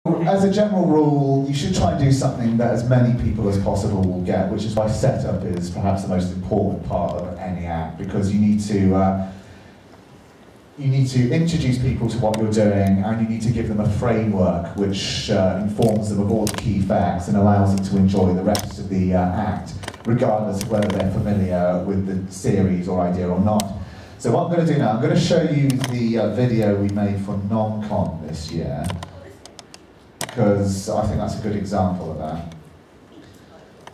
As a general rule, you should try and do something that as many people as possible will get, which is why setup is perhaps the most important part of any act, because you need to introduce people to what you're doing, and you need to give them a framework which informs them of all the key facts and allows them to enjoy the rest of the act, regardless of whether they're familiar with the series or idea or not. So what I'm going to do now, I'm going to show you the video we made for non-con this year, because I think that's a good example of that.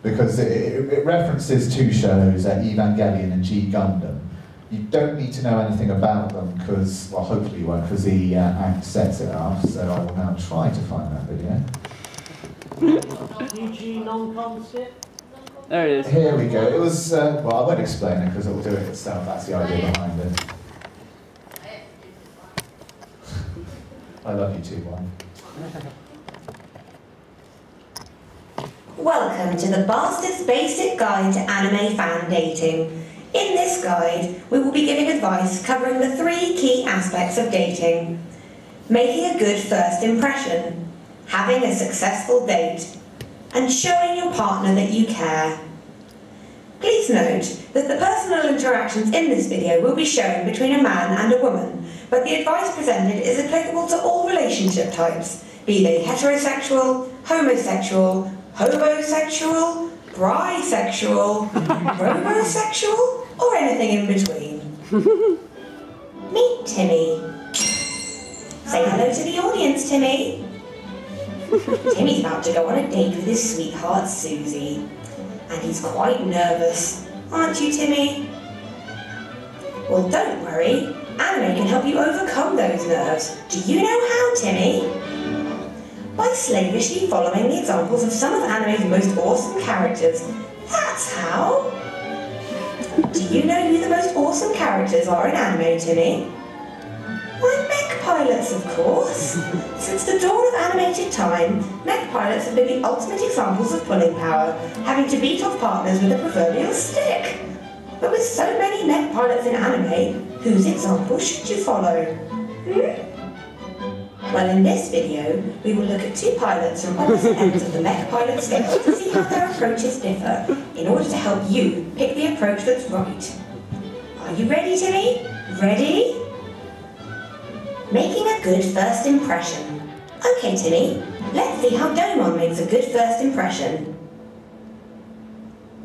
Because it references two shows, Evangelion and G Gundam. You don't need to know anything about them, because, well, hopefully you won't, because the act sets it up, so I will now try to find that video. UG non-con skit? There it is. Here we go. It was, well, I won't explain it, because it will do it itself. That's the idea behind it. I love you too, Juan. Welcome to the Bastard's Basic Guide to Anime Fan Dating. In this guide, we will be giving advice covering the 3 key aspects of dating: making a good first impression, having a successful date, and showing your partner that you care. Please note that the personal interactions in this video will be shown between a man and a woman, but the advice presented is applicable to all relationship types, be they heterosexual, homosexual, homosexual, bisexual, homosexual, or anything in between. Meet Timmy. Say hello to the audience, Timmy. Timmy's about to go on a date with his sweetheart, Susie. And he's quite nervous. Aren't you, Timmy? Well, don't worry. Anime can help you overcome those nerves. Do you know how, Timmy? By slavishly following the examples of some of anime's most awesome characters. That's how! Do you know who the most awesome characters are in anime, Timmy? Why, mech pilots, of course! Since the dawn of animated time, mech pilots have been the ultimate examples of pulling power, having to beat off partners with a proverbial stick. But with so many mech pilots in anime, whose example should you follow? Well, in this video, we will look at 2 pilots from opposite ends of the mech pilot scale to see how their approaches differ, in order to help you pick the approach that's right. Are you ready, Timmy? Ready? Making a good first impression. Okay, Timmy, let's see how Domon makes a good first impression.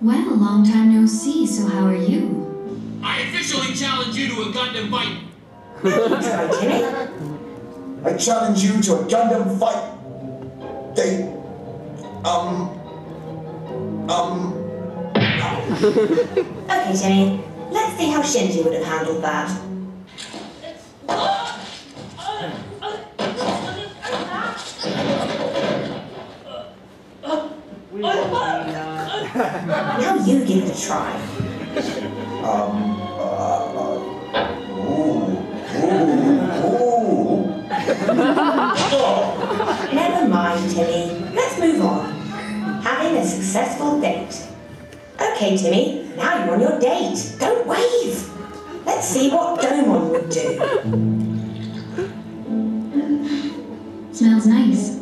Well, long time no see, so how are you? I officially challenge you to a Gundam fight. How do you try, Timmy? I challenge you to a Gundam fight. Okay, Timmy, let's see how Shinji would have handled that. Now you give it a try. Never mind, Timmy. Let's move on. Having a successful date. Okay, Timmy, now you're on your date. Don't wave. Let's see what Domon would do. Smells nice.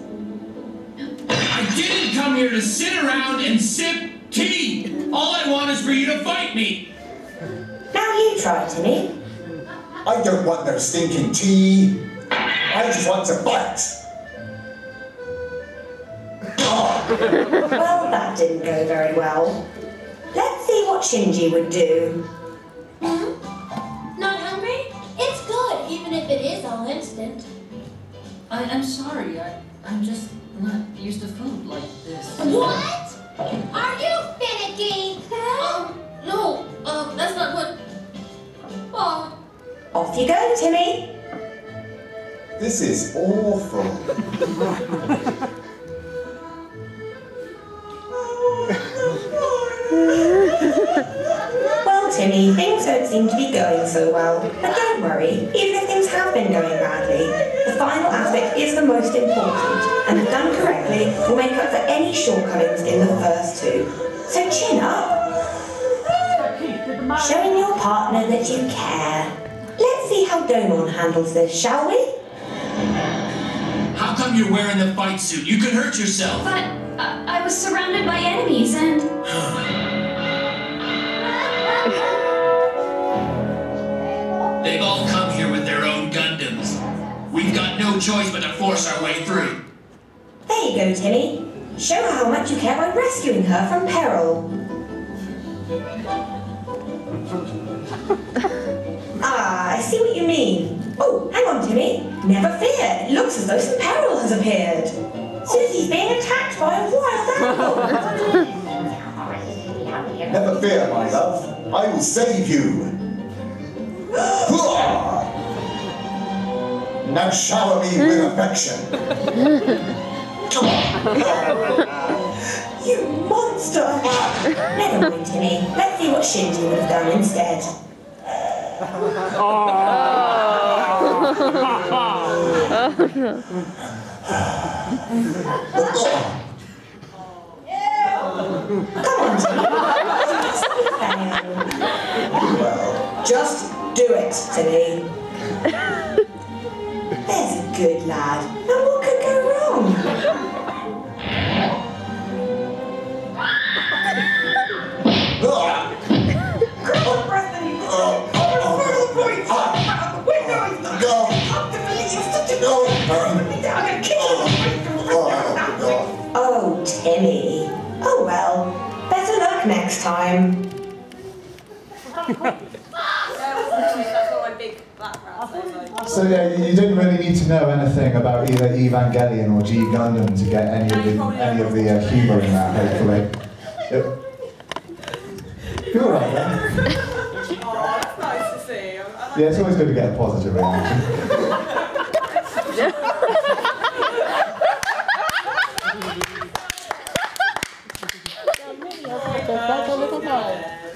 I didn't come here to sit around and sip tea. All I want is for you to fight me. Now you try, Timmy. I don't want no stinking tea. I just want to fight. Well, that didn't go very well. Let's see what Shinji would do. Not hungry? It's good, even if it is all instant. I'm sorry, I'm just not used to food like this. What? Are you finicky? No, that's not what... Oh. Off you go, Timmy. This is awful. Well, Timmy, things don't seem to be going so well. But don't worry, even if things have been going badly, the final aspect is the most important, and if done correctly, will make up for any shortcomings in the first 2. So chin up. Showing your partner that you care. Let's see how Domon handles this, shall we? How come come you're wearing the fight suit? You could hurt yourself. But I was surrounded by enemies and... They've all come here with their own Gundams. We've got no choice but to force our way through. There you go, Timmy. Show her how much you care by rescuing her from peril. Ah, I see what you mean. Oh, hang on, Timmy. Never fear. It looks as though some peril has appeared. Susie's being attacked by a wild animal. Never fear, my love. I will save you. Now shower me with affection. You monster! Never mind, Timmy. Let's see what Shinji would have done instead. Come on, Timmy. Well, just do it, Timmy. There's a good lad. Now what could go wrong? Grab a breath and you Oh, Timmy. Oh well. Better luck next time. So yeah, you didn't really need to know anything about either Evangelion or G Gundam to get any of the humour in that, hopefully. Yep. You're alright then. Oh, that's nice to see. Yeah, it's always good to get a positive reaction.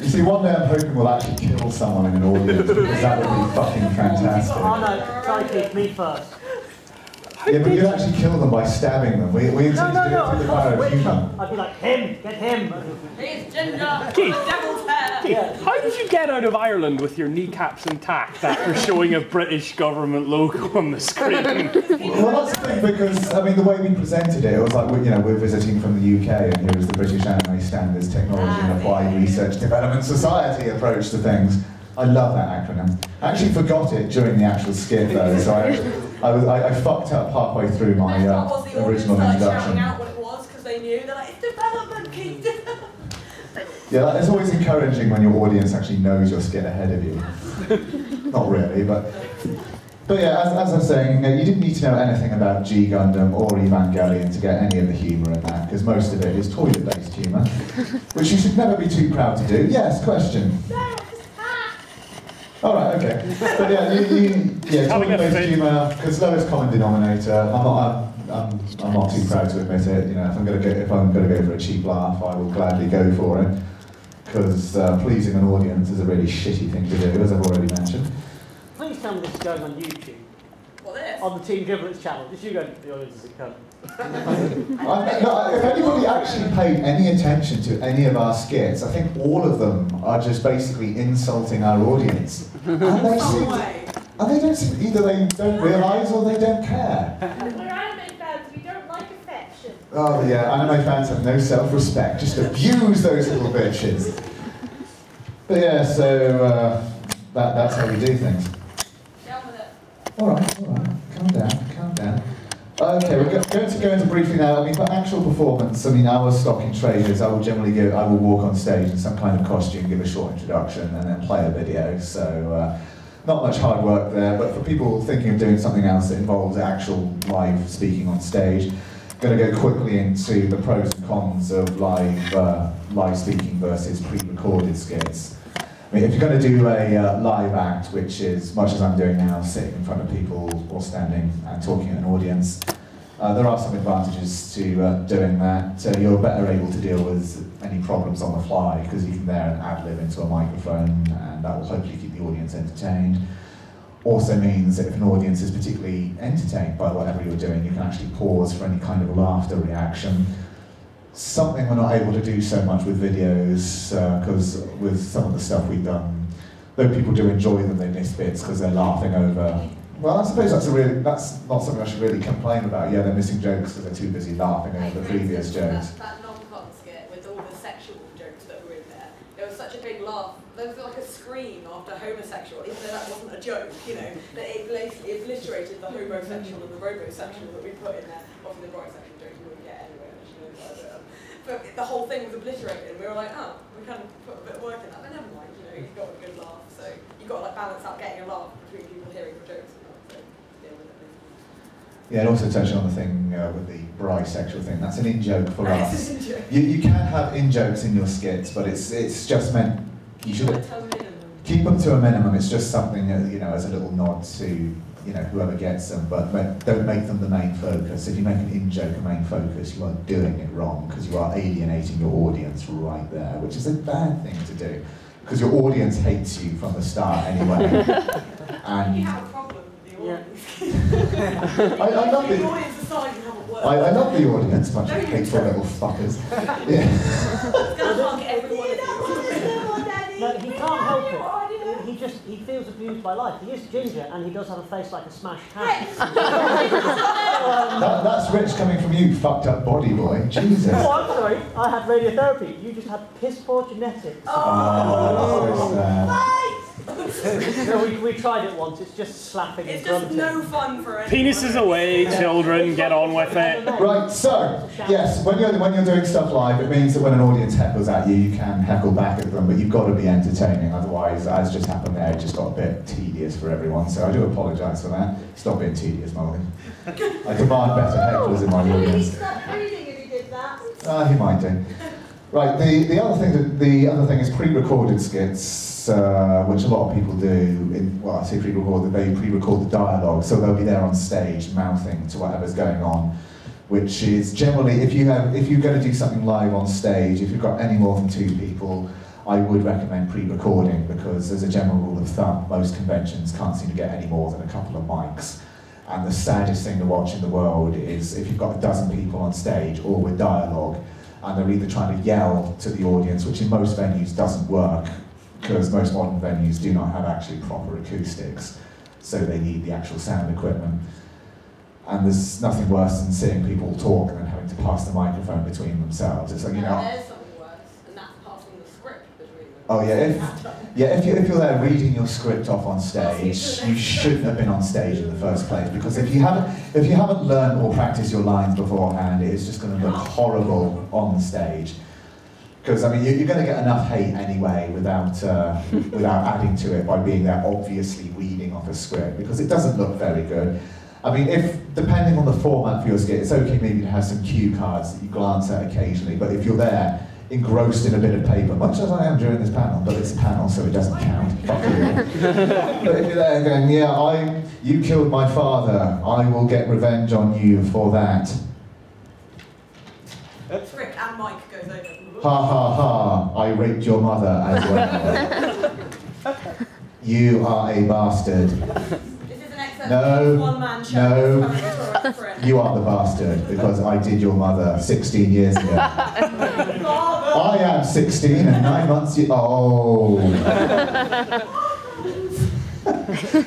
You see, one day I'm hoping we'll actually kill someone in an audience, because that would be fucking fantastic. Oh no, try to keep me first. Yeah, but you'd actually kill them by stabbing them. We intend to do it through the power of humour. I'd be like, him, get him. He's ginger, Keith. devil's hair. Keith, how did you get out of Ireland with your kneecaps intact after showing a British government logo on the screen? Well, that's the thing, because, I mean, the way we presented it, it was like, we're visiting from the UK, and here is the British Anime Standards Technology and Applied Research Development Society approach to things. I love that acronym. I actually forgot it during the actual skit, though, so I fucked up halfway through my original introduction. Shouting out what it was because they knew. They're like, it's development, Keith. Yeah, it's always encouraging when your audience actually knows your skit ahead of you. Not really, but yeah, as I was saying, you didn't need to know anything about G Gundam or Evangelion to get any of the humour in that, because most of it is toilet-based humour, which you should never be too proud to do. Yes, question. All right, okay. But yeah, toilet-based humour, because lowest common denominator. I'm not too proud to admit it. You know, if I'm going to go for a cheap laugh, I will gladly go for it, because pleasing an audience is a really shitty thing to do, as I've already mentioned. Please tell me this is going on YouTube. What this? On the Team Giblets channel. Just you go to the audience as it comes. If anybody actually paid any attention to any of our skits, I think all of them are just basically insulting our audience. And they either they don't realise or they don't care. We're anime fans, we don't like affection. Oh yeah, anime fans have no self-respect, just abuse those little bitches. But yeah, so that's how we do things. Down with it. Alright, calm down. Okay, we're going to go into briefly now. I mean, for actual performance, I mean, our stock in trailers, I will walk on stage in some kind of costume, give a short introduction, and then play a video. So, not much hard work there, but for people thinking of doing something else that involves actual live speaking on stage, going to go quickly into the pros and cons of live speaking versus pre-recorded skits. I mean, if you're going to do a live act, which is much as I'm doing now, sitting in front of people or standing and talking at an audience, there are some advantages to doing that. You're better able to deal with any problems on the fly because you can there and ad-lib into a microphone, and that will hopefully keep the audience entertained. Also means that if an audience is particularly entertained by whatever you're doing, you can actually pause for any kind of laughter reaction. Something we're not able to do so much with videos, because with some of the stuff we've done, though people do enjoy them, they miss bits because they're laughing over Well, I suppose that's not something I should really complain about. Yeah, they're missing jokes because they're too busy laughing over the previous jokes. That non-fun skit with all the sexual jokes that were in there. There was such a big laugh. There was like a scream after homosexual, even though that wasn't a joke, you know, that it basically obliterated the homosexual and the robosexual that we put in there. Obviously the bisexual joke you wouldn't get anyway, which you know, but the whole thing was obliterated. We were like, oh, we kind of put a bit of work in that, but never mind, you know, you've got a good laugh, so you've got to like balance out getting a laugh between people hearing the jokes and not, so deal with it. Yeah, and also touching on the thing with the bisexual thing, that's an in-joke for That's us. an in-joke. You can have in-jokes in your skits, but it's just meant, you should keep them to a minimum. It's just something, you know, as a little nod to, you know, whoever gets them, but don't make them the main focus. If you make an in-joke a main focus, you are doing it wrong, because you are alienating your audience right there, which is a bad thing to do, because your audience hates you from the start anyway. And You have a problem with the audience. I love the audience aside, you have a word. I love the audience, bunch of hateful little fuckers. Yeah. No, he can't help it. He feels abused by life. He is ginger and he does have a face like a smashed hat. That's rich coming from you, fucked up body boy. Jesus. Oh, I'm sorry. I had radiotherapy. You just had piss poor genetics. Oh, that's so sad. No, we tried it once. It's just slapping It's and just grunting. no fun for anyone. Penises away, children, get on with it. Right, so, yes, when you're doing stuff live, it means that when an audience heckles at you, you can heckle back at them, but you've got to be entertaining, otherwise, as just happened there, it just got a bit tedious for everyone, so I do apologise for that. Stop being tedious, Molly. I demand better hecklers in my audience. Stop reading if you did that. He might do. Right, the other thing is pre-recorded skits, which a lot of people do. Well, I say pre-recorded, they pre-record the dialogue, so they'll be there on stage mouthing to whatever's going on, which is generally, if you're going to do something live on stage, if you've got any more than 2 people, I would recommend pre-recording, because as a general rule of thumb, most conventions can't seem to get any more than a couple of mics. And the saddest thing to watch in the world is if you've got a dozen people on stage, all with dialogue, and they're either trying to yell to the audience, which in most venues doesn't work, because most modern venues do not have actually proper acoustics, so they need the actual sound equipment. And there's nothing worse than seeing people talk and then having to pass the microphone between themselves. It's like, you know. There's something worse, and that's passing the script between them. Oh yeah, if you're there reading your script off on stage, you shouldn't have been on stage in the first place, because if you haven't learned or practiced your lines beforehand, it's just going to look horrible on the stage. Because I mean, you're going to get enough hate anyway without adding to it by being there obviously reading off a script, because it doesn't look very good. I mean, depending on the format for your skit, it's okay maybe to have some cue cards that you glance at occasionally, but if you're there engrossed in a bit of paper, much as I am during this panel, but it's a panel so it doesn't count, fuck you. But if you're there going, yeah, you killed my father, I will get revenge on you for that. Rick and Mike goes over. Ha ha ha, I raped your mother as well. You are a bastard. No, you are the bastard, because I did your mother 16 years ago. I am 16 and 9 months. Oh.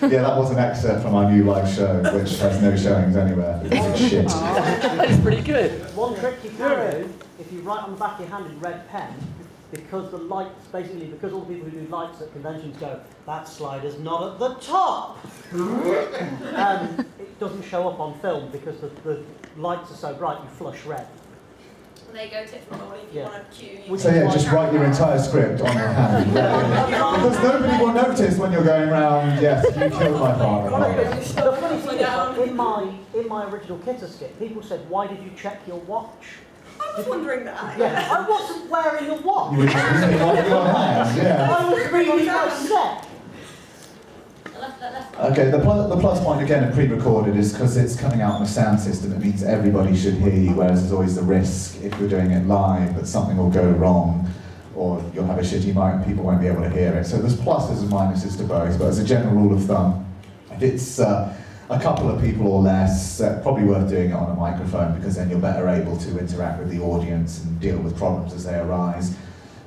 Yeah, that was an excerpt from our new live show, which has no showings anywhere because it's shit. That's pretty good. One trick you can do, if you write on the back of your hand in red pen, because the lights, basically, because all the people who do lights at conventions go, that slider's not at the top! It doesn't show up on film because the lights are so bright, you flush red. There you go, tip from Molly, if you want to cue. So yeah, just write your entire script on your hand. Because nobody will notice when you're going around, yes, you killed my father. The funny thing is, in my original Kitter skit, people said, why did you check your watch? I was wondering that. Yeah, I wasn't wearing a watch. You were just reading off your hand, yeah. I was really upset. Okay, the plus point again of pre-recorded is because it's coming out on a sound system, it means everybody should hear you, whereas there's always the risk if you're doing it live that something will go wrong, or you'll have a shitty mic and people won't be able to hear it. So there's pluses and minuses to both, but as a general rule of thumb, if it's a couple of people or less, probably worth doing it on a microphone, because then you're better able to interact with the audience and deal with problems as they arise.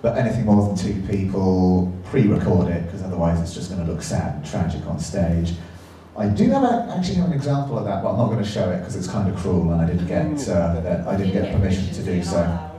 But anything more than 2 people, pre-record it, because otherwise it's just going to look sad and tragic on stage. I do actually have an example of that, but I'm not going to show it because it's kind of cruel, and I didn't get permission to do so.